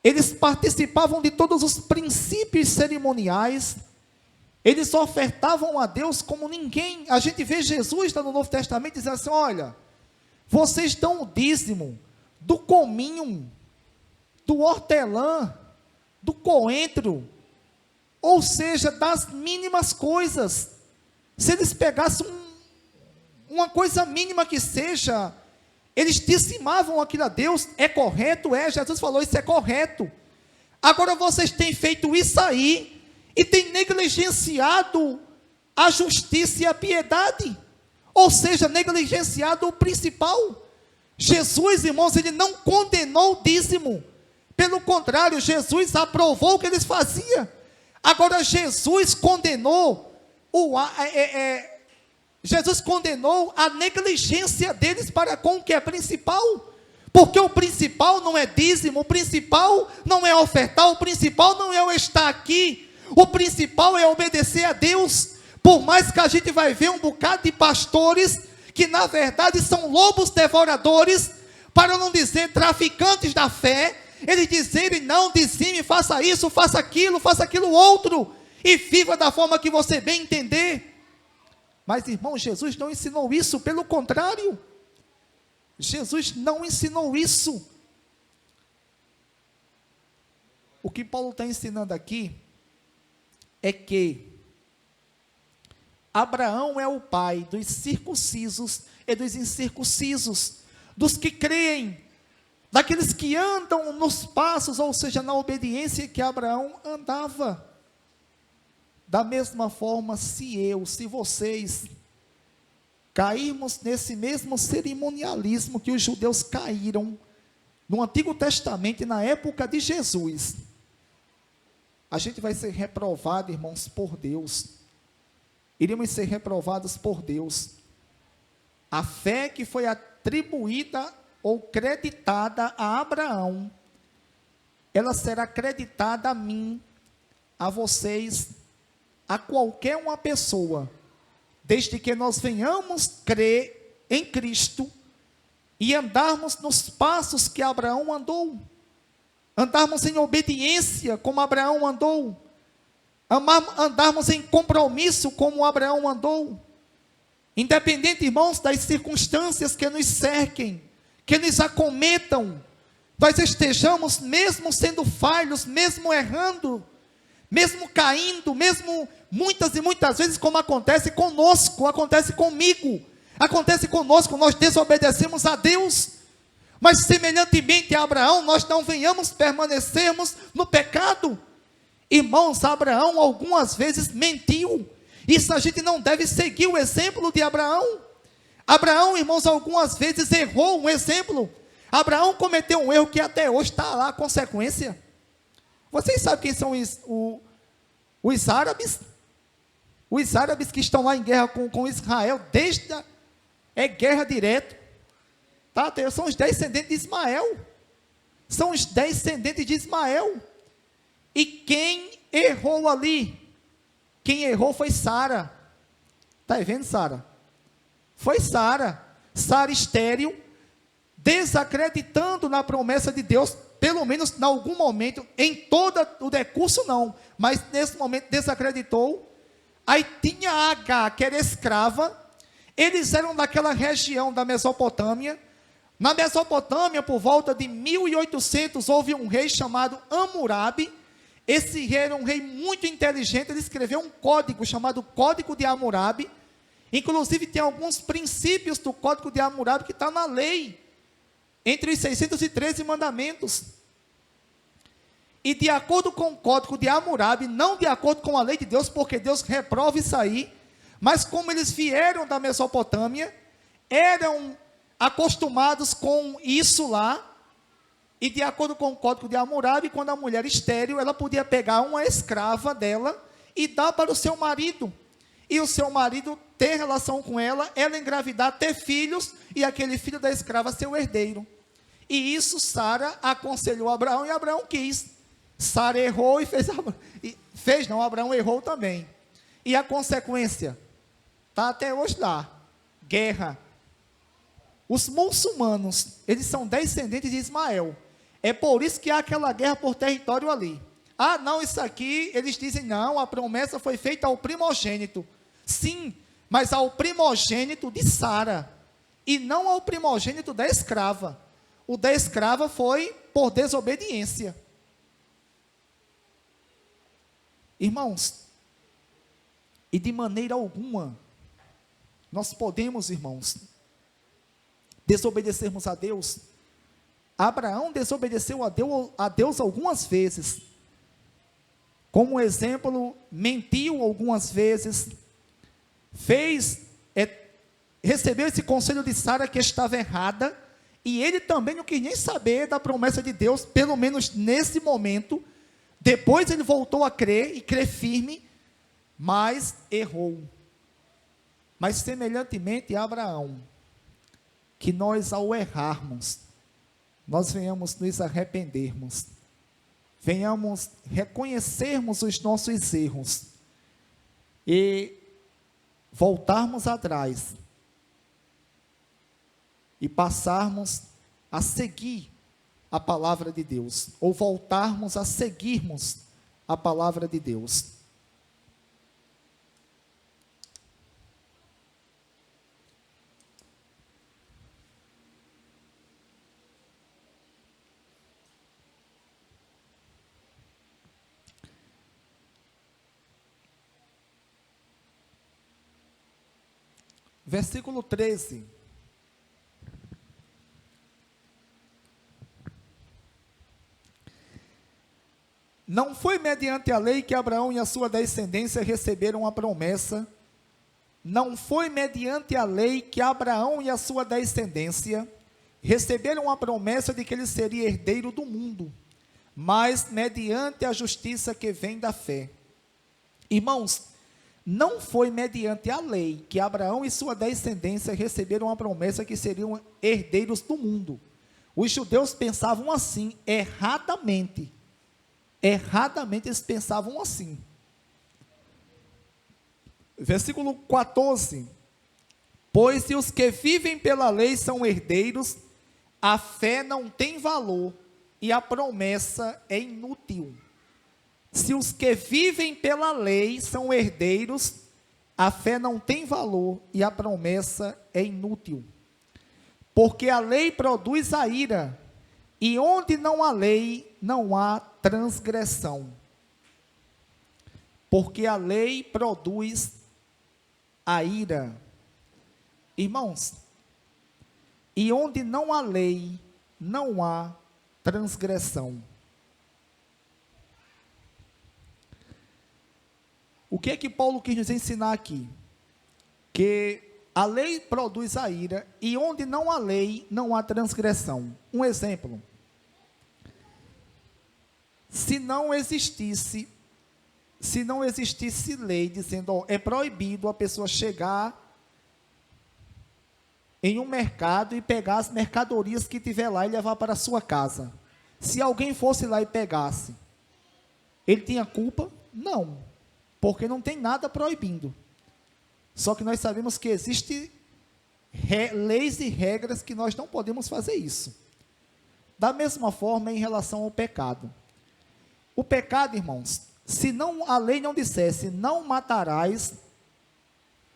eles participavam de todos os princípios cerimoniais, eles ofertavam a Deus como ninguém. A gente vê Jesus no Novo Testamento dizendo assim: olha, vocês dão o dízimo do cominho, do hortelã, do coentro, ou seja, das mínimas coisas. Se eles pegassem uma coisa mínima que seja, eles dizimavam aquilo a Deus. É correto? Jesus falou, isso é correto. Agora vocês têm feito isso aí, e têm negligenciado a justiça e a piedade, ou seja, negligenciado o principal. Jesus, irmãos, ele não condenou o dízimo, pelo contrário, Jesus aprovou o que eles faziam. Agora Jesus condenou a negligência deles para com o que é principal, porque o principal não é dízimo, o principal não é ofertar, o principal não é o estar aqui, o principal é obedecer a Deus. Por mais que a gente vai ver um bocado de pastores, que na verdade são lobos devoradores, para não dizer traficantes da fé, eles dizerem: não, dizime, faça isso, faça aquilo outro, e viva da forma que você bem entender. Mas, irmão, Jesus não ensinou isso, pelo contrário, Jesus não ensinou isso. O que Paulo está ensinando aqui é que Abraão é o pai dos circuncisos e dos incircuncisos, dos que creem daqueles que andam nos passos, ou seja, na obediência que Abraão andava. Da mesma forma, se vocês cairmos nesse mesmo cerimonialismo que os judeus caíram no Antigo Testamento e na época de Jesus, a gente vai ser reprovado, irmãos, por Deus. Iríamos ser reprovados por Deus. A fé que foi atribuída ou creditada a Abraão, ela será creditada a mim, a vocês, a qualquer uma pessoa, desde que nós venhamos crer em Cristo e andarmos nos passos que Abraão andou, andarmos em obediência como Abraão andou, andarmos em compromisso como Abraão andou, independente, irmãos, das circunstâncias que nos cerquem, que nos acometam, nós estejamos, mesmo sendo falhos, mesmo errando, mesmo caindo, mesmo muitas e muitas vezes, como acontece conosco, acontece comigo, acontece conosco, nós desobedecemos a Deus, mas semelhantemente a Abraão, nós não venhamos permanecermos no pecado. Irmãos, Abraão algumas vezes mentiu, isso a gente não deve seguir o exemplo de Abraão. Abraão, irmãos, algumas vezes errou um exemplo. Abraão cometeu um erro que até hoje está lá a consequência. Vocês sabem quem são os árabes? Os árabes que estão lá em guerra com Israel, é guerra direto. Tá? São os descendentes de Ismael. São os descendentes de Ismael. E quem errou ali? Quem errou foi Sara. Está vendo, Sara? Foi Sara. Sara estéril, desacreditando na promessa de Deus, pelo menos em algum momento, em todo o decurso não, mas nesse momento desacreditou. Aí tinha Agar, que era escrava, eles eram daquela região da Mesopotâmia. Na Mesopotâmia, por volta de 1800, houve um rei chamado Hammurabi. Esse rei era um rei muito inteligente, ele escreveu um código chamado Código de Hammurabi. Inclusive tem alguns princípios do Código de Hammurabi que está na lei, entre os 613 mandamentos. E de acordo com o Código de Hammurabi, não de acordo com a lei de Deus, porque Deus reprova isso aí, mas como eles vieram da Mesopotâmia, eram acostumados com isso lá, e de acordo com o Código de Hammurabi, quando a mulher estéril, ela podia pegar uma escrava dela e dar para o seu marido, e o seu marido ter relação com ela, ela engravidar, ter filhos, e aquele filho da escrava ser o herdeiro. E isso Sara aconselhou Abraão, e Abraão quis. Sara errou e Abraão errou também. E a consequência está até hoje lá, guerra. Os muçulmanos, eles são descendentes de Ismael, é por isso que há aquela guerra por território ali. Ah, não, isso aqui, eles dizem, não, a promessa foi feita ao primogênito. Sim, mas ao primogênito de Sara, e não ao primogênito da escrava. O da escrava foi por desobediência. Irmãos, e de maneira alguma, nós podemos, irmãos, desobedecermos a Deus. Abraão desobedeceu a Deus algumas vezes. Como exemplo, mentiu algumas vezes, recebeu esse conselho de Sara que estava errada, e ele também não quis nem saber da promessa de Deus, pelo menos nesse momento. Depois ele voltou a crer, e crer firme, mas errou. Mas semelhantemente a Abraão, que nós ao errarmos, nós venhamos nos arrependermos, venhamos reconhecermos os nossos erros, e voltarmos atrás, e passarmos a seguir a palavra de Deus, ou voltarmos a seguirmos a palavra de Deus. Versículo 13. Não foi mediante a lei que Abraão e a sua descendência receberam a promessa. Não foi mediante a lei que Abraão e a sua descendência receberam a promessa de que ele seria herdeiro do mundo, mas mediante a justiça que vem da fé. Irmãos, não foi mediante a lei que Abraão e sua descendência receberam a promessa que seriam herdeiros do mundo. Os judeus pensavam assim, erradamente. Erradamente eles pensavam assim. Versículo 14. Pois se os que vivem pela lei são herdeiros, a fé não tem valor e a promessa é inútil. Se os que vivem pela lei são herdeiros, a fé não tem valor e a promessa é inútil. Porque a lei produz a ira, e onde não há lei, não há transgressão. Porque a lei produz a ira. Irmãos, e onde não há lei, não há transgressão. O que é que Paulo quis nos ensinar aqui? Que a lei produz a ira, e onde não há lei, não há transgressão. Um exemplo. Se não existisse lei dizendo, ó, é proibido a pessoa chegar em um mercado e pegar as mercadorias que tiver lá e levar para a sua casa. Se alguém fosse lá e pegasse, ele tinha culpa? Não, porque não tem nada proibindo. Só que nós sabemos que existem leis e regras que nós não podemos fazer isso. Da mesma forma em relação ao pecado. O pecado, irmãos, se não, a lei não dissesse, não matarás,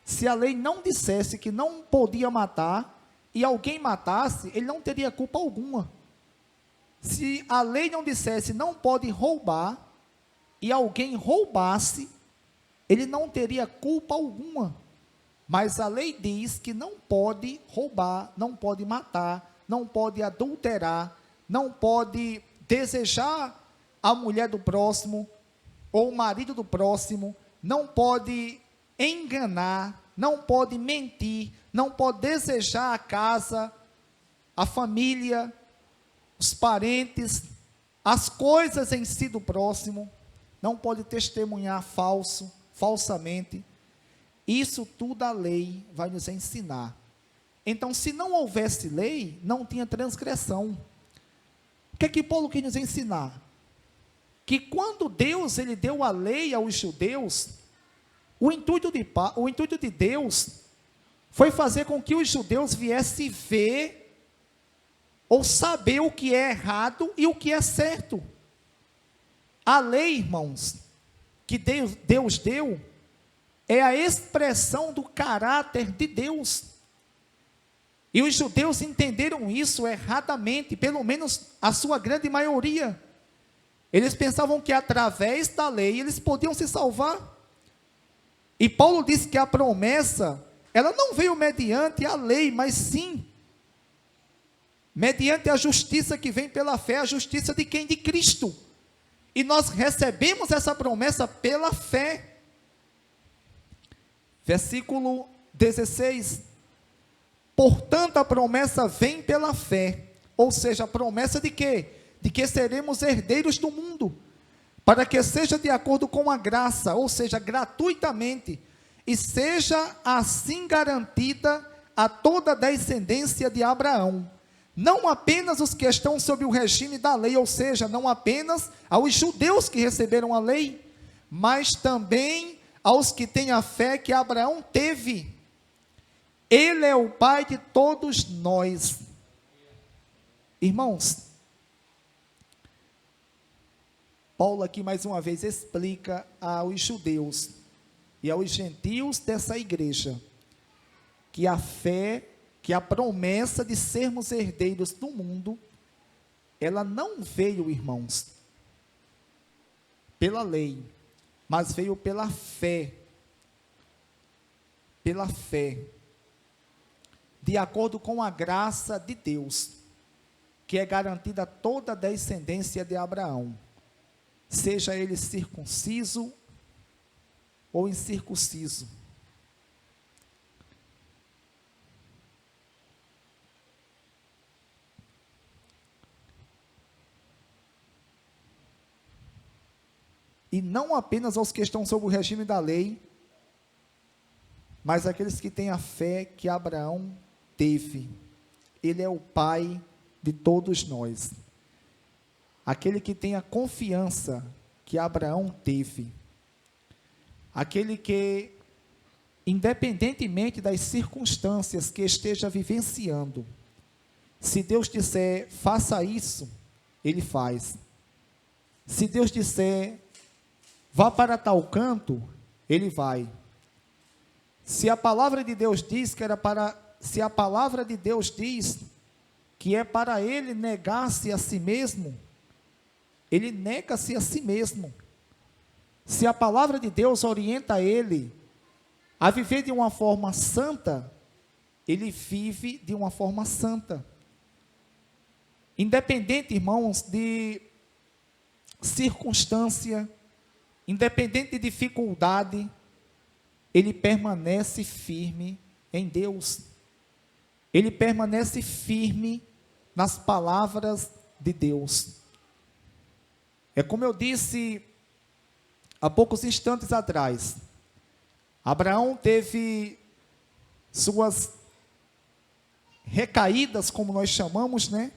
se a lei não dissesse que não podia matar, e alguém matasse, ele não teria culpa alguma. Se a lei não dissesse, não pode roubar, e alguém roubasse, ele não teria culpa alguma. Mas a lei diz que não pode roubar, não pode matar, não pode adulterar, não pode desejar a mulher do próximo, ou o marido do próximo, não pode enganar, não pode mentir, não pode desejar a casa, a família, os parentes, as coisas em si do próximo, não pode testemunhar falsamente. Isso tudo a lei vai nos ensinar. Então, se não houvesse lei, não tinha transgressão. O que é que Paulo quis nos ensinar? Que quando Deus ele deu a lei aos judeus, o intuito de Deus foi fazer com que os judeus viessem ver ou saber o que é errado e o que é certo. A lei, irmãos, que Deus deu, é a expressão do caráter de Deus. E os judeus entenderam isso erradamente, pelo menos a sua grande maioria. Eles pensavam que através da lei eles podiam se salvar. E Paulo disse que a promessa, ela não veio mediante a lei, mas sim mediante a justiça que vem pela fé, a justiça de quem? De Cristo. E nós recebemos essa promessa pela fé. Versículo 16. Portanto, a promessa vem pela fé. Ou seja, a promessa de quê? De que seremos herdeiros do mundo, para que seja de acordo com a graça, ou seja, gratuitamente, e seja assim garantida a toda a descendência de Abraão, não apenas os que estão sob o regime da lei, ou seja, não apenas aos judeus que receberam a lei, mas também aos que têm a fé que Abraão teve. Ele é o pai de todos nós. Irmãos, Paulo aqui mais uma vez explica aos judeus e aos gentios dessa igreja que a fé, que a promessa de sermos herdeiros do mundo, ela não veio, irmãos, pela lei, mas veio pela fé, de acordo com a graça de Deus, que é garantida a toda a descendência de Abraão. seja ele circunciso ou incircunciso. E não apenas aos que estão sob o regime da lei, mas aqueles que têm a fé que Abraão teve. Ele é o pai de todos nós. Aquele que tem a confiança que Abraão teve. Aquele que, independentemente das circunstâncias que esteja vivenciando, se Deus disser, faça isso, ele faz. Se Deus disser, vá para tal canto, ele vai. Se a palavra de Deus diz que se a palavra de Deus diz que é para ele negar-se a si mesmo, ele nega-se a si mesmo. Se a palavra de Deus orienta ele a viver de uma forma santa, ele vive de uma forma santa. Independente, irmãos, de circunstância, independente de dificuldade, ele permanece firme em Deus. Ele permanece firme nas palavras de Deus. É como eu disse há poucos instantes atrás, Abraão teve suas recaídas, como nós chamamos, né?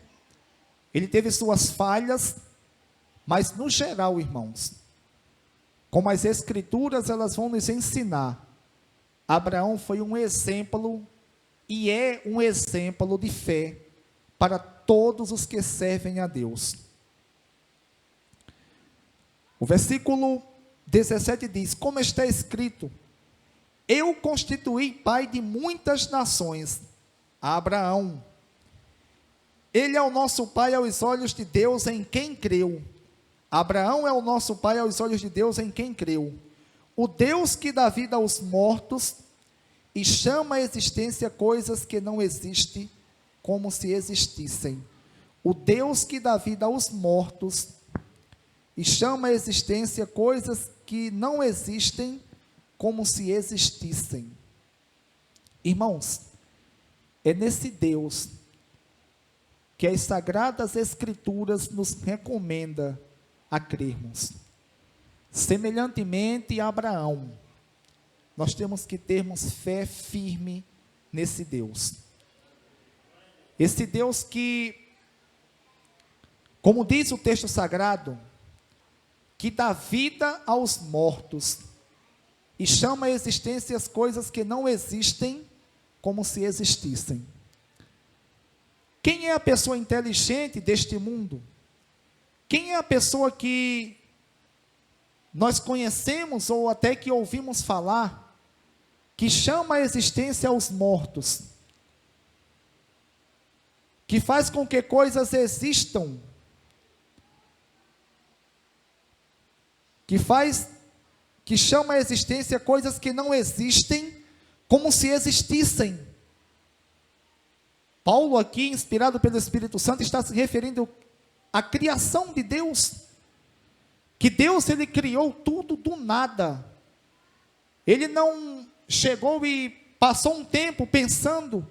Ele teve suas falhas, mas no geral, irmãos, como as Escrituras elas vão nos ensinar, Abraão foi um exemplo e é um exemplo de fé para todos os que servem a Deus. O versículo 17 diz, como está escrito, eu constituí pai de muitas nações, a Abraão. Ele é o nosso pai aos olhos de Deus em quem creu. Abraão é o nosso pai aos olhos de Deus em quem creu. O Deus que dá vida aos mortos e chama à existência coisas que não existem como se existissem. O Deus que dá vida aos mortos e chama à existência coisas que não existem como se existissem. Irmãos, é nesse Deus que as Sagradas Escrituras nos recomenda a crermos. Semelhantemente a Abraão, nós temos que termos fé firme nesse Deus. Esse Deus que, como diz o texto sagrado, que dá vida aos mortos e chama à existência as coisas que não existem como se existissem. Quem é a pessoa inteligente deste mundo? Quem é a pessoa que nós conhecemos ou até que ouvimos falar, que chama a existência aos mortos, que faz com que coisas existam, que chama a existência coisas que não existem, como se existissem? Paulo aqui, inspirado pelo Espírito Santo, está se referindo à criação de Deus, que Deus ele criou tudo do nada. Ele não chegou e passou um tempo pensando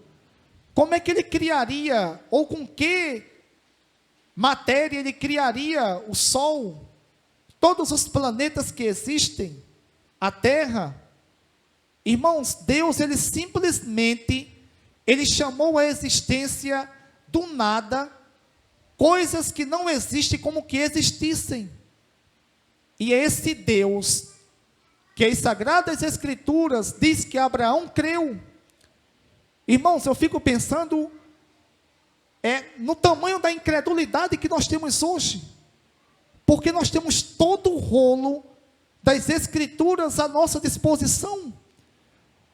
como é que ele criaria, ou com que matéria ele criaria o Sol, todos os planetas que existem, a Terra. Irmãos, Deus ele simplesmente ele chamou a existência do nada coisas que não existem como que existissem. E é esse Deus que as Sagradas Escrituras diz que Abraão creu. Irmãos, eu fico pensando no tamanho da incredulidade que nós temos hoje, porque nós temos todo o rolo das Escrituras à nossa disposição.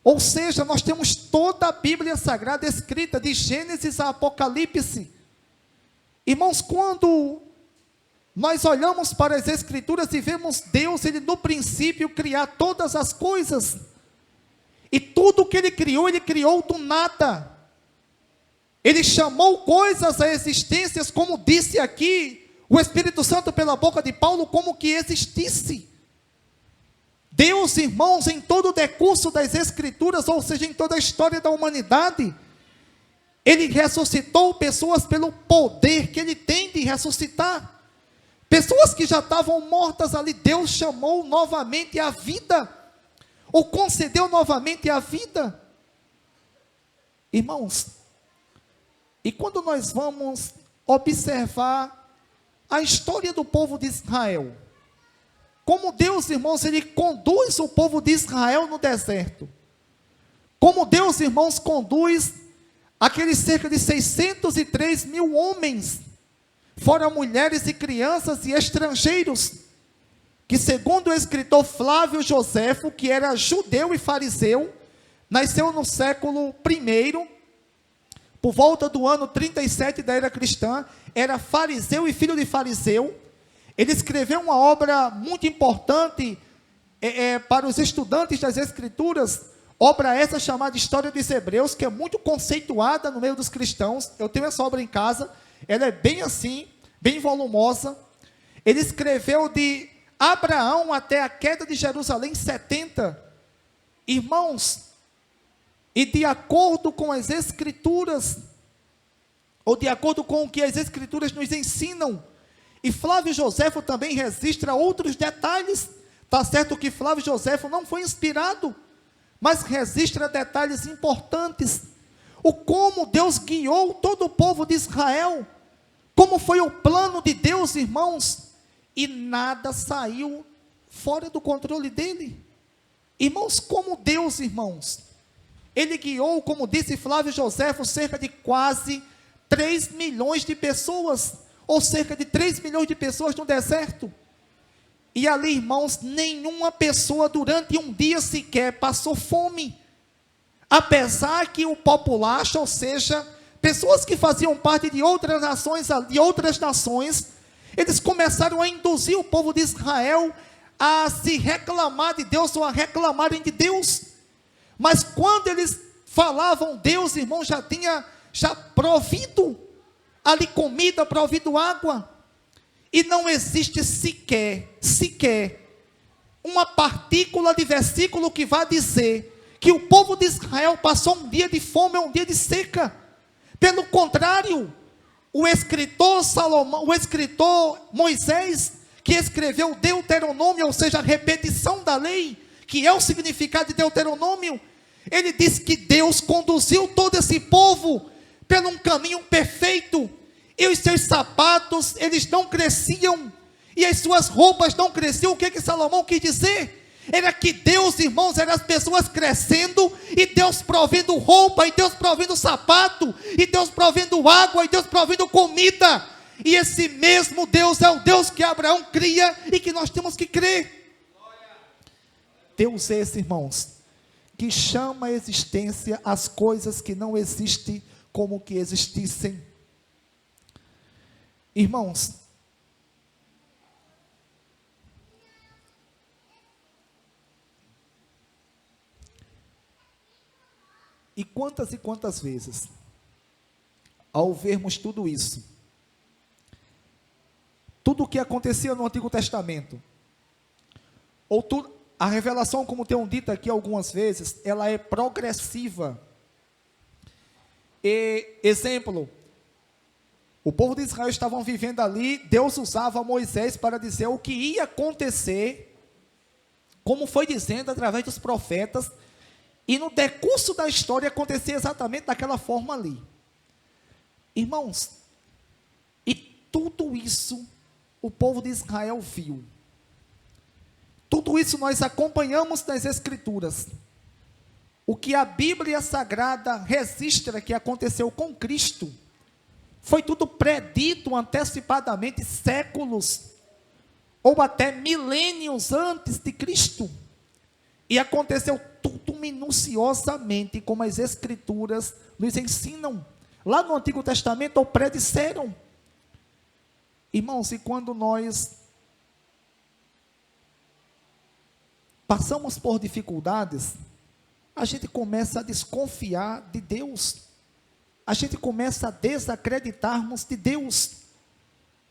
Ou seja, nós temos toda a Bíblia Sagrada escrita, de Gênesis a Apocalipse. Irmãos, quando nós olhamos para as Escrituras e vemos Deus, ele no princípio criar todas as coisas, e tudo que ele criou do nada. Ele chamou coisas à existência, como disse aqui o Espírito Santo pela boca de Paulo como que existisse. Deus, irmãos, em todo o decurso das Escrituras, ou seja, em toda a história da humanidade, Ele ressuscitou pessoas pelo poder que Ele tem de ressuscitar. Pessoas que já estavam mortas ali, Deus chamou novamente à vida, ou concedeu novamente a vida. Irmãos, e quando nós vamos observar a história do povo de Israel, como Deus, irmãos, Ele conduz o povo de Israel no deserto, como Deus, irmãos, conduz aqueles cerca de 603 mil homens, fora mulheres e crianças e estrangeiros, que segundo o escritor Flávio Joséfo, que era judeu e fariseu, nasceu no século I, por volta do ano 37 da era cristã, era fariseu e filho de fariseu. Ele escreveu uma obra muito importante para os estudantes das Escrituras, obra essa chamada História dos Hebreus, que é muito conceituada no meio dos cristãos. Eu tenho essa obra em casa, ela é bem assim, bem volumosa. Ele escreveu de Abraão até a queda de Jerusalém 70. Irmãos, e de acordo com as Escrituras, ou de acordo com o que as Escrituras nos ensinam, e Flávio Joséfo também registra outros detalhes. Está certo que Flávio Joséfo não foi inspirado, mas registra detalhes importantes. O como Deus guiou todo o povo de Israel, como foi o plano de Deus, irmãos, e nada saiu fora do controle dele. Irmãos, como Deus, irmãos, Ele guiou, como disse Flávio Joséfo, cerca de quase 3 milhões de pessoas, ou cerca de 3 milhões de pessoas no deserto. E ali, irmãos, nenhuma pessoa durante um dia sequer passou fome. Apesar que o populacho, ou seja, pessoas que faziam parte de outras nações, eles começaram a induzir o povo de Israel a se reclamar de Deus, ou a reclamarem de Deus. Mas quando eles falavam, Deus, irmão, já tinha provido ali comida, provido água. E não existe sequer uma partícula de versículo que vá dizer que o povo de Israel passou um dia de fome ou um dia de seca. Pelo contrário, o escritor Moisés, que escreveu Deuteronômio, ou seja, a repetição da lei, que é o significado de Deuteronômio, ele diz que Deus conduziu todo esse povo por um caminho perfeito, e os seus sapatos, eles não cresciam, e as suas roupas não cresciam. O que Salomão quis dizer? Era que Deus, irmãos, era as pessoas crescendo, e Deus provendo roupa, e Deus provendo sapato, e Deus provendo água, e Deus provendo comida. E esse mesmo Deus é o Deus que Abraão cria, e que nós temos que crer. Deus é esse, irmãos, que chama à existência as coisas que não existem como que existissem. Irmãos, e quantas vezes, ao vermos tudo isso, tudo o que acontecia no Antigo Testamento, ou tudo, a revelação, como tenho dito aqui algumas vezes, ela é progressiva. Exemplo, o povo de Israel estavam vivendo ali, Deus usava Moisés para dizer o que ia acontecer, como foi dizendo através dos profetas, e no decurso da história acontecia exatamente daquela forma ali. Irmãos, e tudo isso o povo de Israel viu. Tudo isso nós acompanhamos nas Escrituras. O que a Bíblia Sagrada registra que aconteceu com Cristo, foi tudo predito antecipadamente, séculos, ou até milênios antes de Cristo. E aconteceu tudo minuciosamente, como as Escrituras nos ensinam. Lá no Antigo Testamento, ou predisseram. Irmãos, e quando nós passamos por dificuldades, a gente começa a desconfiar de Deus. A gente começa a desacreditarmos de Deus.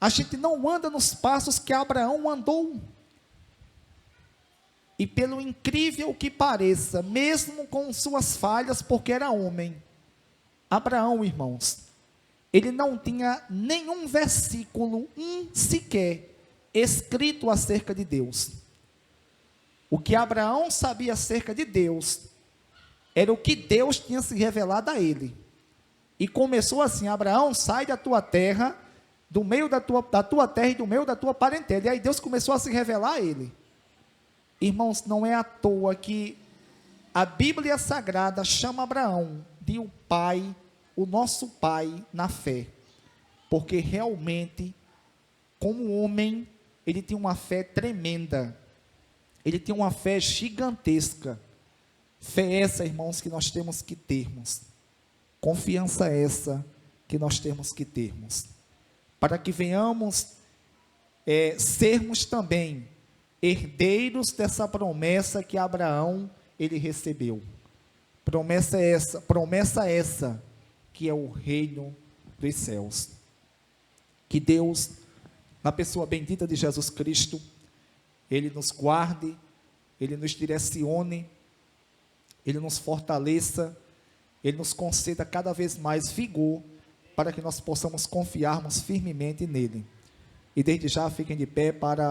A gente não anda nos passos que Abraão andou. E pelo incrível que pareça, mesmo com suas falhas, porque era homem, Abraão, irmãos, ele não tinha nenhum versículo, sequer, escrito acerca de Deus. O que Abraão sabia acerca de Deus, era o que Deus tinha se revelado a ele. E começou assim: Abraão, sai da tua terra, do meio da tua terra e do meio da tua parentela. E aí Deus começou a se revelar a ele. Irmãos, não é à toa que a Bíblia Sagrada chama Abraão de o pai, o nosso pai na fé. Porque realmente, como homem, ele tinha uma fé tremenda. Ele tinha uma fé gigantesca. Fé essa, irmãos, que nós temos que termos. Confiança essa que nós temos que termos. Para que venhamos sermos também herdeiros dessa promessa que Abraão ele recebeu. Promessa essa que é o reino dos céus. Que Deus, na pessoa bendita de Jesus Cristo, ele nos guarde, ele nos direcione, ele nos fortaleça, ele nos conceda cada vez mais vigor para que nós possamos confiarmos firmemente nele. E desde já fiquem de pé para